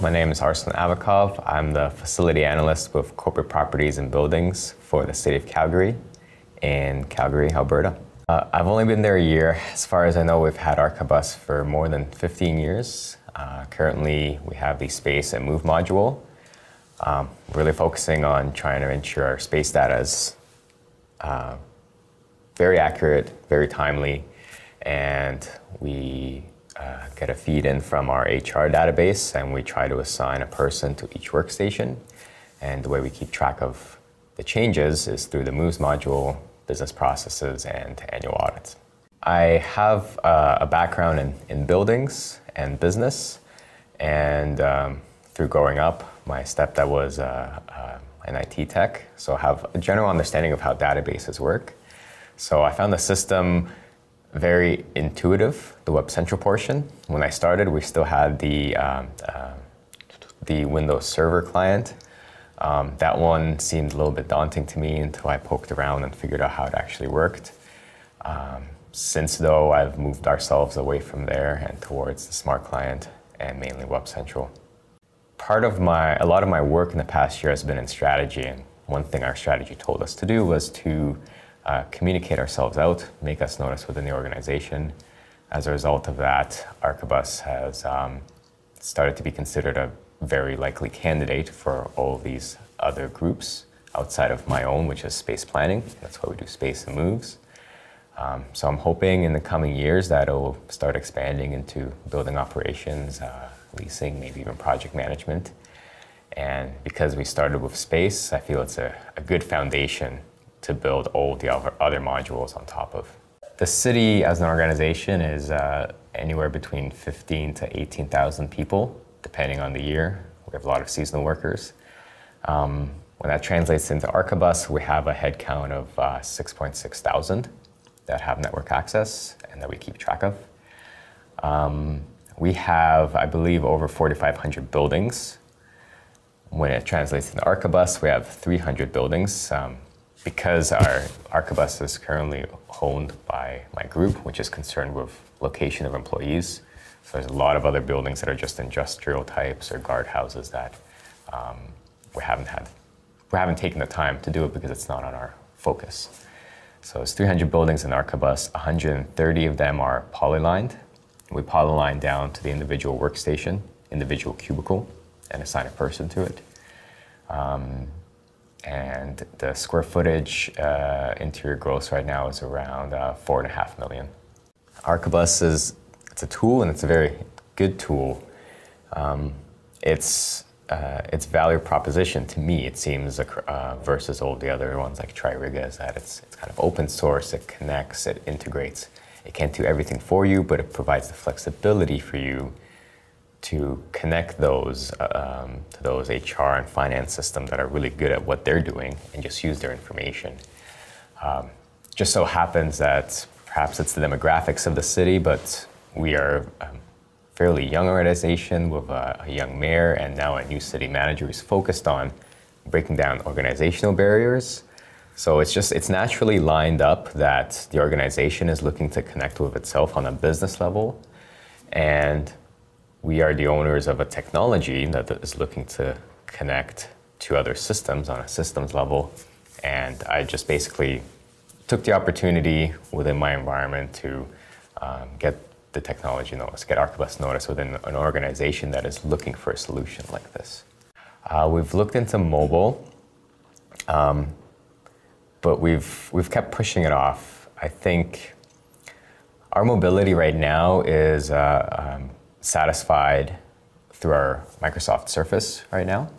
my name is Arslan Avakov. I'm the facility analyst with corporate properties and buildings for the City of Calgary in Calgary, Alberta. I've only been there a year. As far as I know, we've had Archibus for more than 15 years. Currently, we have the space and move module. Really focusing on trying to ensure our space data is very accurate, very timely, and we get a feed in from our HR database, and we try to assign a person to each workstation. And the way we keep track of the changes is through the moves module, business processes, and annual audits. I have a background in buildings and business, and through growing up, my stepdad was an IT tech, so I have a general understanding of how databases work. So I found the system very intuitive, the Web Central portion. When I started, we still had the Windows Server client. That one seemed a little bit daunting to me until I poked around and figured out how it actually worked. Since though, I've moved ourselves away from there and towards the Smart Client and mainly Web Central. A lot of my work in the past year has been in strategy, and one thing our strategy told us to do was to communicate ourselves out, make us notice within the organization. As a result of that, Archibus has started to be considered a very likely candidate for all of these other groups outside of my own, which is space planning. That's why we do space and moves. So I'm hoping in the coming years that it'll start expanding into building operations, leasing, maybe even project management. And because we started with space, I feel it's a good foundation to build all the other modules on top of. The city as an organization is anywhere between 15 to 18,000 people, depending on the year. We have a lot of seasonal workers. When that translates into Archibus, we have a head count of 6.6 thousand that have network access and that we keep track of. We have, I believe, over 4,500 buildings. When it translates into Archibus, we have 300 buildings. Because our Archibus is currently owned by my group, which is concerned with location of employees. So there's a lot of other buildings that are just industrial types or guardhouses that we haven't taken the time to do it because it's not on our focus. So it's 300 buildings in Archibus, 130 of them are polylined. We polyline down to the individual workstation, individual cubicle, and assign a person to it. And the square footage interior gross right now is around 4.5 million. Archibus it's a tool, and it's a very good tool. Its value proposition to me, it seems, versus all the other ones like Tririga, is that it's kind of open source, it connects, it integrates. It can't do everything for you, but it provides the flexibility for you to connect those to those HR and finance systems that are really good at what they're doing and just use their information. Just so happens that perhaps it's the demographics of the city, but we are a fairly young organization with a young mayor and now a new city manager who's focused on breaking down organizational barriers. So it's naturally lined up that the organization is looking to connect with itself on a business level, and we are the owners of a technology that is looking to connect to other systems on a systems level. And I just basically took the opportunity within my environment to get the technology notice, get Archibus notice within an organization that is looking for a solution like this. We've looked into mobile, but we've kept pushing it off. I think our mobility right now is satisfied through our Microsoft Surface right now.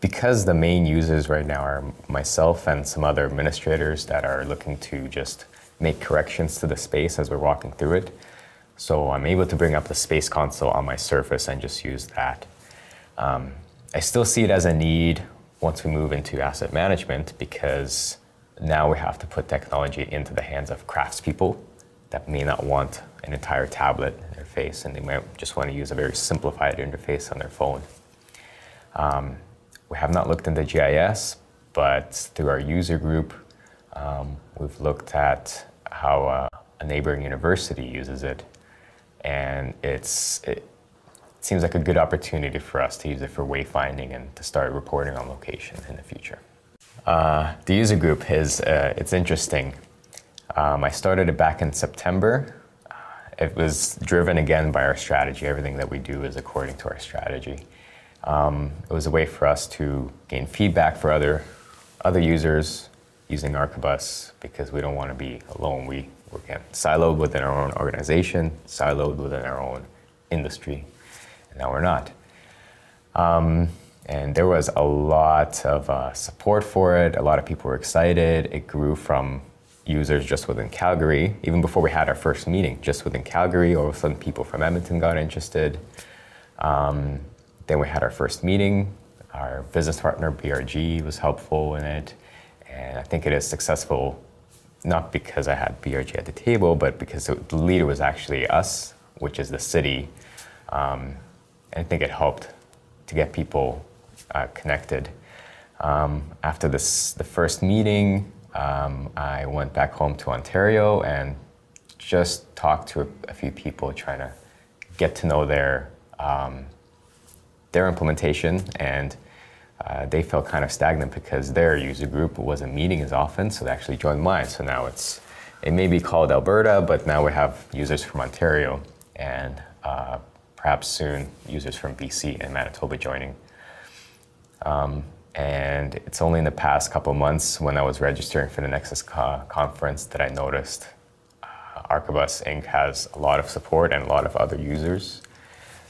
Because the main users right now are myself and some other administrators that are looking to just make corrections to the space as we're walking through it. So I'm able to bring up the space console on my Surface and just use that. I still see it as a need once we move into asset management, because now we have to put technology into the hands of craftspeople that may not want an entire tablet interface, and they might just want to use a very simplified interface on their phone. We have not looked into GIS, but through our user group, we've looked at how a neighboring university uses it, and it seems like a good opportunity for us to use it for wayfinding and to start reporting on location in the future. The user group is, it's interesting. I started it back in September. It was driven again by our strategy. Everything that we do is according to our strategy. It was a way for us to gain feedback for other users using Archibus, because we don't want to be alone. We're siloed within our own organization, siloed within our own industry, and now we're not. And there was a lot of support for it. A lot of people were excited. It grew from users just within Calgary. Even before we had our first meeting, just within Calgary, all of a sudden people from Edmonton got interested. Then we had our first meeting. Our business partner, BRG, was helpful in it. And I think it is successful, not because I had BRG at the table, but because the leader was actually us, which is the city. And I think it helped to get people connected. After the first meeting, I went back home to Ontario and just talked to a few people, trying to get to know their implementation, and they felt kind of stagnant because their user group wasn't meeting as often, so they actually joined mine. So now it may be called Alberta, but now we have users from Ontario, and perhaps soon users from BC and Manitoba joining. And it's only in the past couple months, when I was registering for the Nexus conference, that I noticed Archibus Inc. has a lot of support and a lot of other users.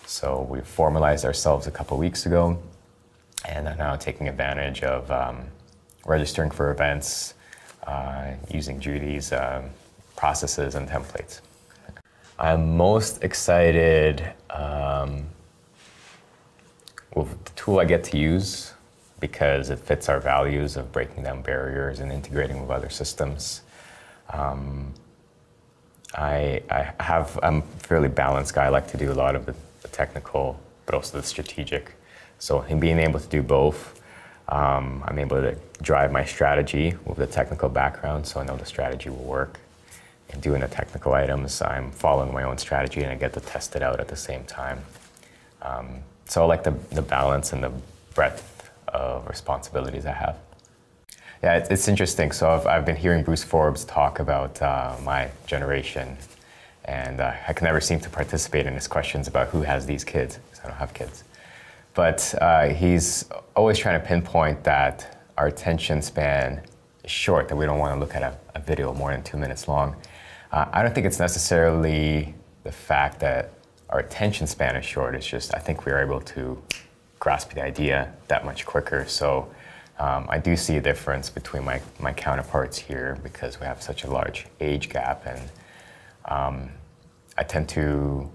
So we formalized ourselves a couple weeks ago, and are now taking advantage of registering for events, using Judy's processes and templates. I'm most excited with the tool I get to use, because it fits our values of breaking down barriers and integrating with other systems. I'm a fairly balanced guy. I like to do a lot of the technical, but also the strategic. So in being able to do both, I'm able to drive my strategy with the technical background, so I know the strategy will work. In doing the technical items, I'm following my own strategy, and I get to test it out at the same time. So I like the balance and the breadth of responsibilities I have. Yeah, it's interesting. So I've been hearing Bruce Forbes talk about my generation, and I can never seem to participate in his questions about who has these kids, because I don't have kids. But he's always trying to pinpoint that our attention span is short, that we don't want to look at a video more than 2 minutes long. I don't think it's necessarily the fact that our attention span is short. It's just I think we are able to grasp the idea that much quicker. So I do see a difference between my counterparts here, because we have such a large age gap, and I tend to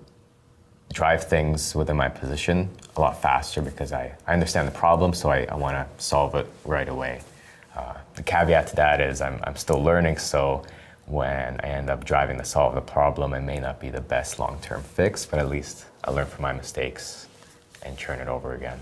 drive things within my position a lot faster because I understand the problem, so I want to solve it right away. The caveat to that is I'm still learning, so when I end up driving to solve the problem, it may not be the best long-term fix, but at least I learn from my mistakes and churn it over again.